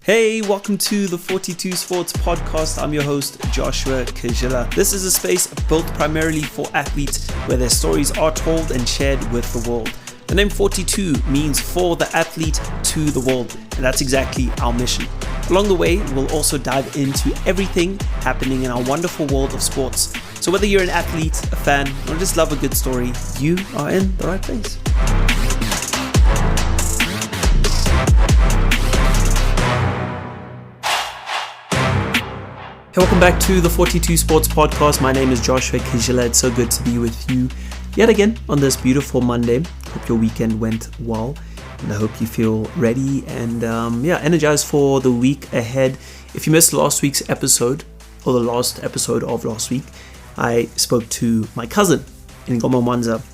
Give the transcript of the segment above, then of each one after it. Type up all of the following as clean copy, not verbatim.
Hey, welcome to the 42 Sports Podcast. I'm your host, Joshua Kajila. This is a space built primarily for athletes where their stories are told and shared with the world. The name 42 means for the athlete to the world, and that's exactly our mission. Along the way, we'll also dive into everything happening in our wonderful world of sports. So whether you're an athlete, a fan, or just love a good story, you are in the right place. Hey, welcome back to the 42 Sports Podcast. My name is Joshua Kajila. It's so good to be with you yet again on this beautiful Monday. Hope your weekend went well, and I hope you feel ready and energized for the week ahead. If you missed last week's episode, or the last episode of last week, I spoke to my cousin, Ngoma Mwanza,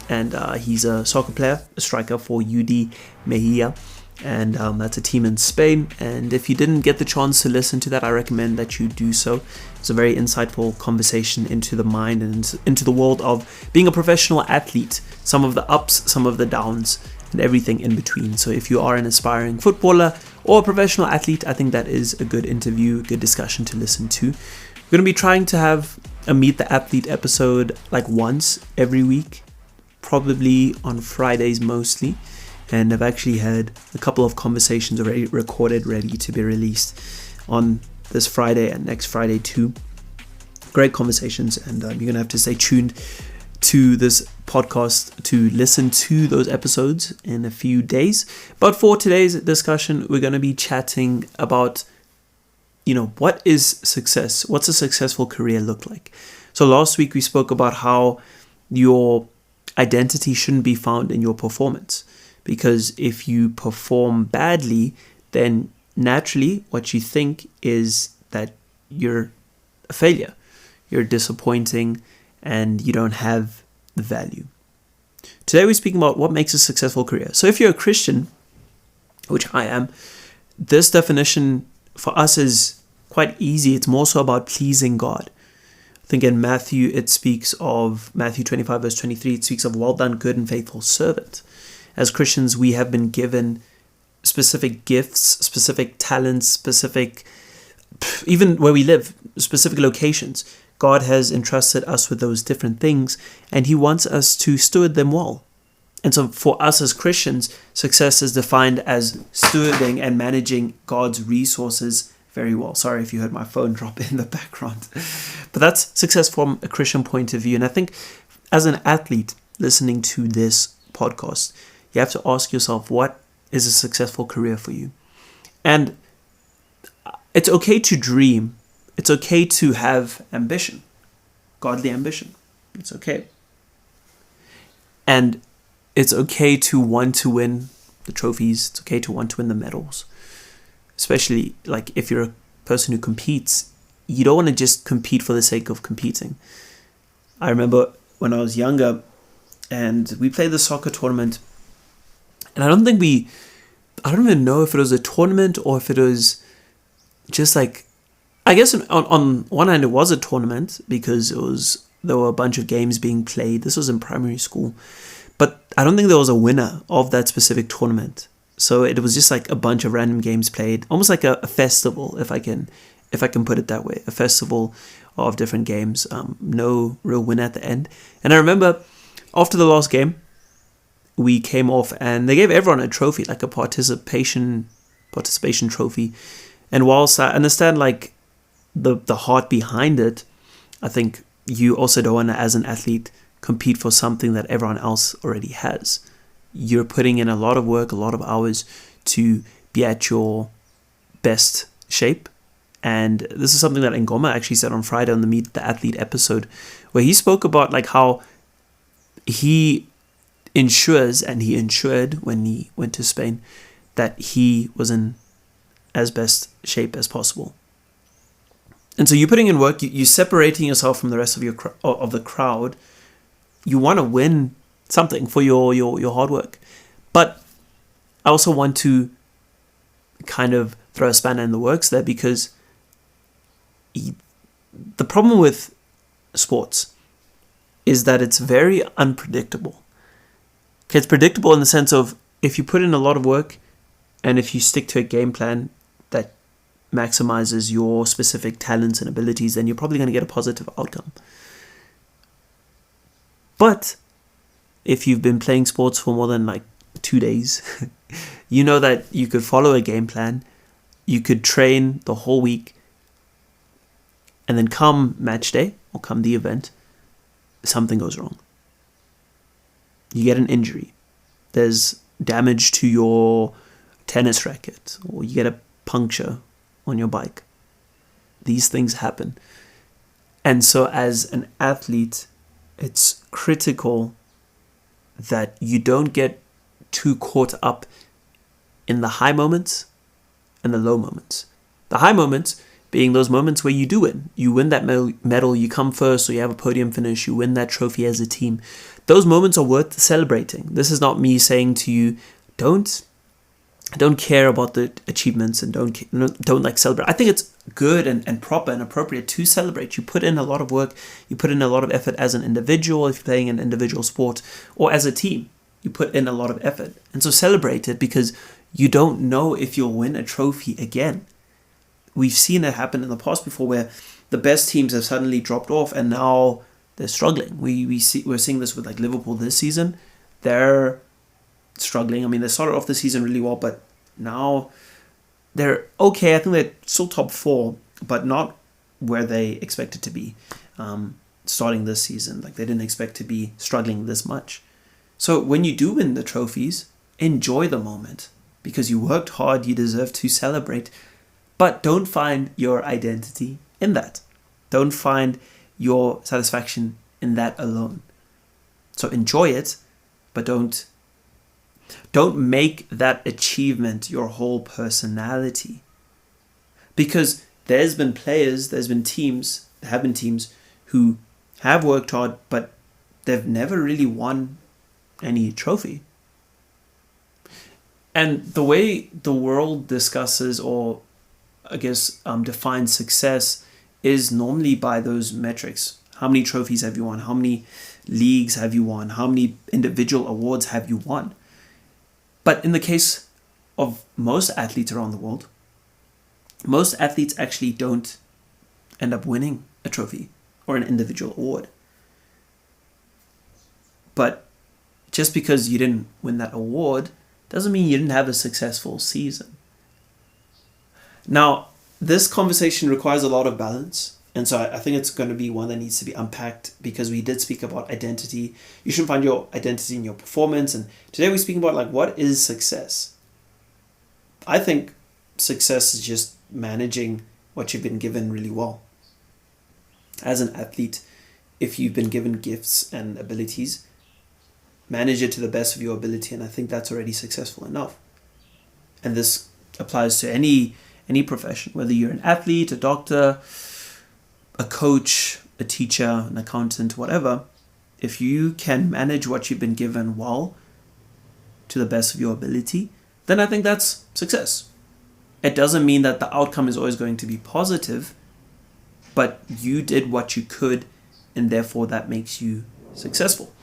and he's a soccer player, a striker for UD Mejia. And that's a team in Spain. And if you didn't get the chance to listen to that, I recommend that you do so. It's a very insightful conversation into the mind and into the world of being a professional athlete, some of the ups, some of the downs, and everything in between. So if you are an aspiring footballer or a professional athlete, I think that is a good interview, good discussion to listen to. We're going to be trying to have a Meet the Athlete episode like once every week, probably on Fridays mostly. And I've actually had a couple of conversations already recorded, ready to be released on this Friday and next Friday too. Great conversations, and you're going to have to stay tuned to this podcast to listen to those episodes in a few days. But for today's discussion, we're going to be chatting about, what is success? What's a successful career look like? So last week we spoke about how your identity shouldn't be found in your performance. Because if you perform badly, then naturally what you think is that you're a failure. You're disappointing and you don't have the value. Today we're speaking about what makes a successful career. So if you're a Christian, which I am, this definition for us is quite easy. It's more so about pleasing God. I think in Matthew, it speaks of Matthew 25 verse 23, it speaks of well done, good and faithful servant. As Christians, we have been given specific gifts, specific talents, even where we live, specific locations. God has entrusted us with those different things, and He wants us to steward them well. And so for us as Christians, success is defined as stewarding and managing God's resources very well. Sorry if you heard my phone drop in the background. But that's success from a Christian point of view. And I think as an athlete listening to this podcast, you have to ask yourself, what is a successful career for you? And it's okay to dream. It's okay to have ambition, godly ambition. It's okay. And it's okay to want to win the trophies. It's okay to want to win the medals. Especially like if you're a person who competes, you don't want to just compete for the sake of competing. I remember when I was younger and we played the soccer tournament. And I don't even know if it was a tournament or if it was just like, I guess on one hand it was a tournament because there were a bunch of games being played. This was in primary school. But I don't think there was a winner of that specific tournament. So it was just like a bunch of random games played, almost like a festival, if I can put it that way, a festival of different games. No real winner at the end. And I remember after the last game, we came off and they gave everyone a trophy, like a participation trophy. And whilst I understand like the heart behind it, I think you also don't want to, as an athlete, compete for something that everyone else already has. You're putting in a lot of work, a lot of hours to be at your best shape. And this is something that Ngoma actually said on Friday on the Meet the Athlete episode, where he spoke about like how he ensures, and he ensured when he went to Spain, that he was in as best shape as possible. And so you're putting in work, you're separating yourself from the rest of the crowd. You want to win something for your hard work. But I also want to kind of throw a spanner in the works there, because the problem with sports is that it's very unpredictable. Okay, it's predictable in the sense of if you put in a lot of work and if you stick to a game plan that maximizes your specific talents and abilities, then you're probably going to get a positive outcome. But if you've been playing sports for more than like 2 days, you know that you could follow a game plan, you could train the whole week, and then come match day or come the event, something goes wrong. You get an injury. There's damage to your tennis racket, or you get a puncture on your bike. These things happen. And so as an athlete, it's critical that you don't get too caught up in the high moments and the low moments. The high moments being those moments where you do win. You win that medal, you come first, or you have a podium finish, you win that trophy as a team. Those moments are worth celebrating. This is not me saying to you, don't care about the achievements and don't like celebrate. I think it's good and proper and appropriate to celebrate. You put in a lot of work, you put in a lot of effort as an individual, if you're playing an individual sport, or as a team, you put in a lot of effort. And so celebrate it, because you don't know if you'll win a trophy again. We've seen it happen in the past before, where the best teams have suddenly dropped off and now they're struggling. We're seeing this with like Liverpool this season. They're struggling. I mean, they started off the season really well, but now they're okay. I think they're still top 4, but not where they expected to be starting this season. Like, they didn't expect to be struggling this much. So when you do win the trophies, enjoy the moment, because you worked hard, you deserve to celebrate. But don't find your identity in that. Don't find your satisfaction in that alone. So enjoy it, but don't make that achievement your whole personality. Because there have been teams who have worked hard, but they've never really won any trophy. And the way the world discusses, or I guess defines success, is normally by those metrics. How many trophies have you won? How many leagues have you won? How many individual awards have you won? But in the case of most athletes around the world, most athletes actually don't end up winning a trophy or an individual award. But just because you didn't win that award doesn't mean you didn't have a successful season. Now, this conversation requires a lot of balance. And so I think it's going to be one that needs to be unpacked, because we did speak about identity. You shouldn't find your identity in your performance. And today we're speaking about, like, what is success? I think success is just managing what you've been given really well. As an athlete, if you've been given gifts and abilities, manage it to the best of your ability. And I think that's already successful enough. And this applies to any profession, whether you're an athlete, a doctor, a coach, a teacher, an accountant, whatever. If you can manage what you've been given well to the best of your ability, then I think that's success. It doesn't mean that the outcome is always going to be positive, but you did what you could, and therefore that makes you successful.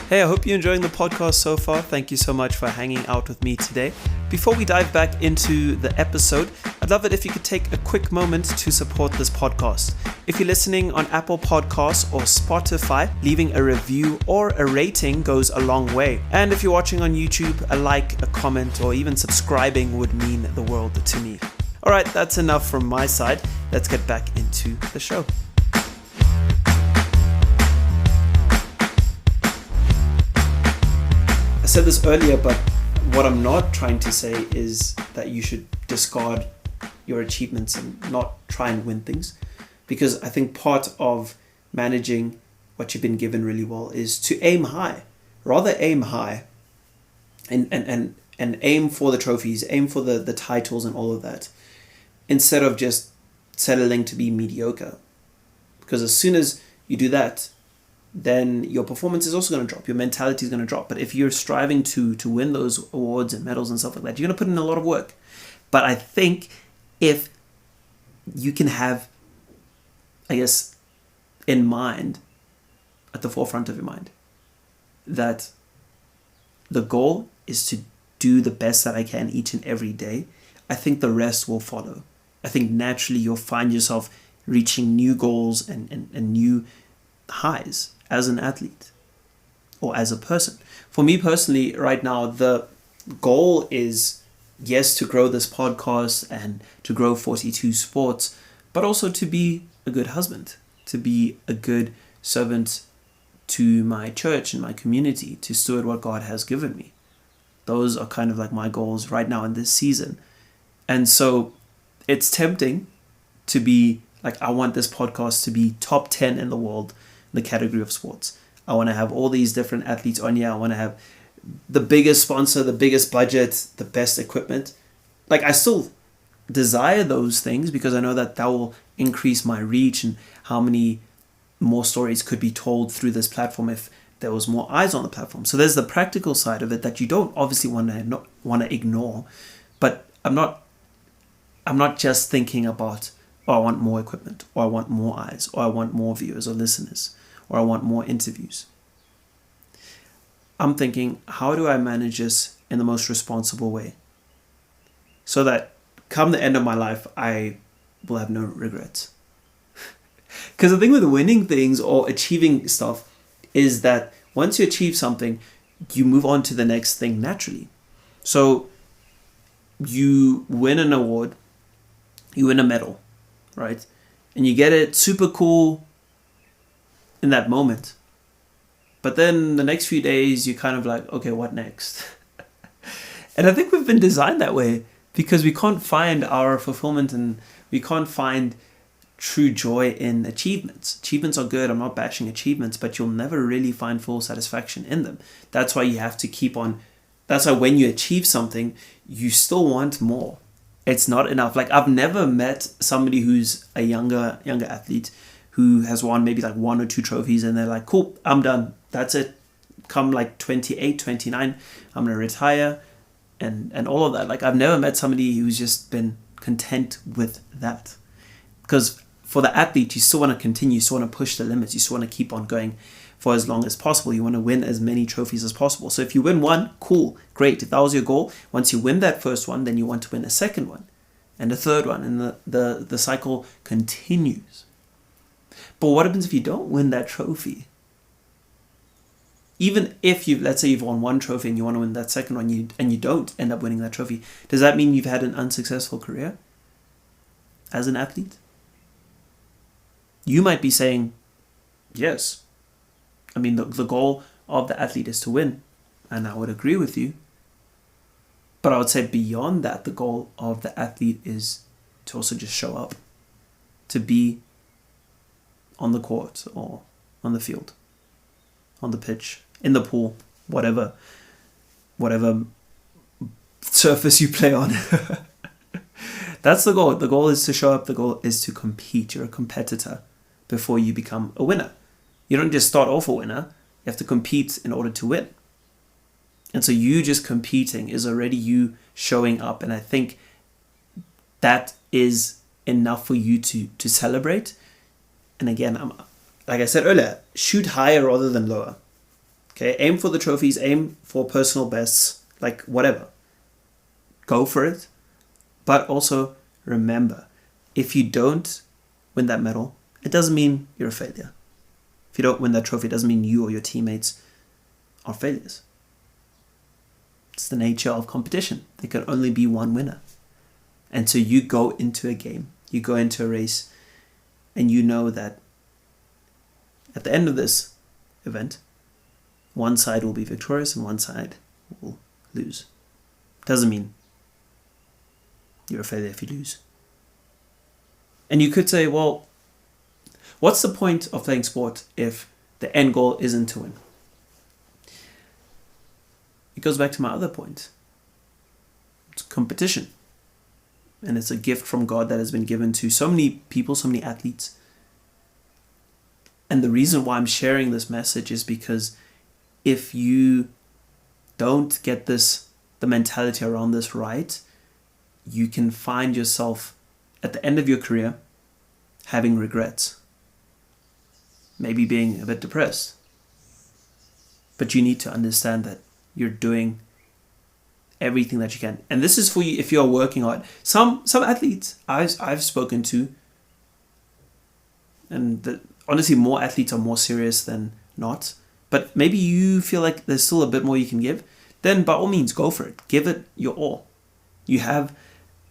Hey, I hope you're enjoying the podcast so far. Thank you so much for hanging out with me today. Before we dive back into the episode, I'd love it if you could take a quick moment to support this podcast. If you're listening on Apple Podcasts or Spotify, leaving a review or a rating goes a long way. And if you're watching on YouTube, a like, a comment, or even subscribing would mean the world to me. All right, that's enough from my side. Let's get back into the show. I said this earlier, but what I'm not trying to say is that you should discard your achievements and not try and win things. Because I think part of managing what you've been given really well is to aim high. Rather aim high and aim for the trophies, aim for the titles and all of that, instead of just settling to be mediocre. Because as soon as you do that, then your performance is also going to drop. Your mentality is going to drop. But if you're striving to win those awards and medals and stuff like that, you're going to put in a lot of work. But I think if you can have, I guess, in mind, at the forefront of your mind, that the goal is to do the best that I can each and every day, I think the rest will follow. I think naturally you'll find yourself reaching new goals and new highs as an athlete or as a person. For me personally, right now, the goal is, yes, to grow this podcast and to grow 42 Sports, but also to be a good husband, to be a good servant to my church and my community, to steward what God has given me. Those are kind of like my goals right now in this season. And so it's tempting to be like, I want this podcast to be top 10 in the world in the category of sports. I want to have all these different athletes on here. I want to have the biggest sponsor, the biggest budget, the best equipment. Like, I still desire those things because I know that will increase my reach and how many more stories could be told through this platform if there was more eyes on the platform. So there's the practical side of it that you don't obviously want to ignore. But I'm not just thinking about, oh, I want more equipment, or I want more eyes, or I want more viewers or listeners, or I want more interviews. I'm thinking, how do I manage this in the most responsible way so that come the end of my life, I will have no regrets? Because the thing with winning things or achieving stuff is that once you achieve something, you move on to the next thing naturally. So you win an award, you win a medal, right? And you get it super cool in that moment. But then the next few days, you're kind of like, okay, what next? And I think we've been designed that way because we can't find our fulfillment and we can't find true joy in achievements. Achievements are good. I'm not bashing achievements, but you'll never really find full satisfaction in them. That's why you have to keep on. That's why when you achieve something, you still want more. It's not enough. Like, I've never met somebody who's a younger athlete who has won maybe like 1 or 2 trophies and they're like, cool, I'm done. That's it. Come like 28, 29, I'm going to retire and all of that. Like, I've never met somebody who's just been content with that. Because for the athlete, you still want to continue, you still want to push the limits, you still want to keep on going for as long as possible. You want to win as many trophies as possible. So if you win one, cool, great. If that was your goal, once you win that first one, then you want to win a second one and a third one, and the cycle continues. But what happens if you don't win that trophy? Even if let's say you've won one trophy and you want to win that second one, and you don't end up winning that trophy, does that mean you've had an unsuccessful career as an athlete? You might be saying, yes. I mean, the goal of the athlete is to win, and I would agree with you. But I would say beyond that, the goal of the athlete is to also just show up, to be on the court or on the field, on the pitch, in the pool, whatever surface you play on. That's the goal. The goal is to show up. The goal is to compete. You're a competitor before you become a winner. You don't just start off a winner. You have to compete in order to win. And so you just competing is already you showing up. And I think that is enough for you to celebrate. And again, like I said earlier, shoot higher rather than lower. Okay, aim for the trophies, aim for personal bests, like whatever. Go for it. But also remember, if you don't win that medal, it doesn't mean you're a failure. If you don't win that trophy, it doesn't mean you or your teammates are failures. It's the nature of competition. There can only be one winner. And so you go into a game, you go into a race, and you know that at the end of this event, one side will be victorious and one side will lose. Doesn't mean you're a failure if you lose. And you could say, well, what's the point of playing sport if the end goal isn't to win? It goes back to my other point. It's competition. And it's a gift from God that has been given to so many people, so many athletes. And the reason why I'm sharing this message is because if you don't get the mentality around this right, you can find yourself at the end of your career having regrets. Maybe being a bit depressed. But you need to understand that you're doing everything that you can. And this is for you if you're working hard. Some athletes I've spoken to, and honestly, more athletes are more serious than not. But maybe you feel like there's still a bit more you can give. Then by all means, go for it. Give it your all. You have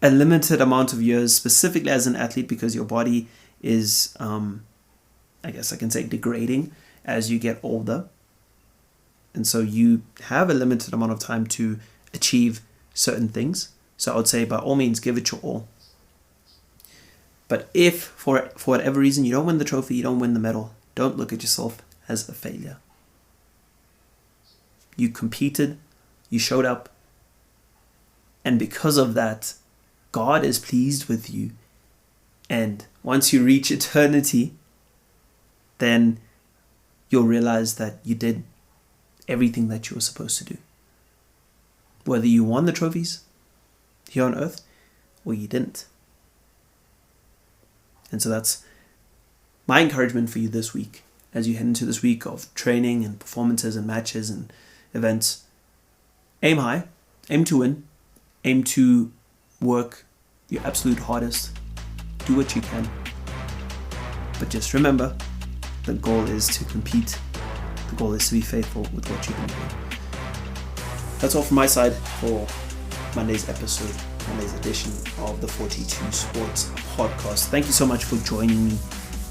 a limited amount of years, specifically as an athlete, because your body is, I guess I can say, degrading as you get older. And so you have a limited amount of time to achieve certain things. So I would say by all means, give it your all. But if for whatever reason you don't win the trophy, you don't win the medal, don't look at yourself as a failure. You competed, you showed up, and because of that, God is pleased with you. And once you reach eternity, then you'll realize that you did everything that you were supposed to do. Whether you won the trophies here on earth or you didn't. And so that's my encouragement for you this week as you head into this week of training and performances and matches and events. Aim high, aim to win, aim to work your absolute hardest, do what you can. But just remember, the goal is to compete. The goal is to be faithful with what you've been doing. That's all from my side for Monday's edition of the 42 Sports Podcast. Thank you so much for joining me,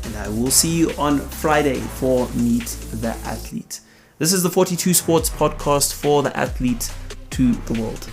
and I will see you on Friday for Meet the Athlete. This is the 42 Sports Podcast for the athlete to the world.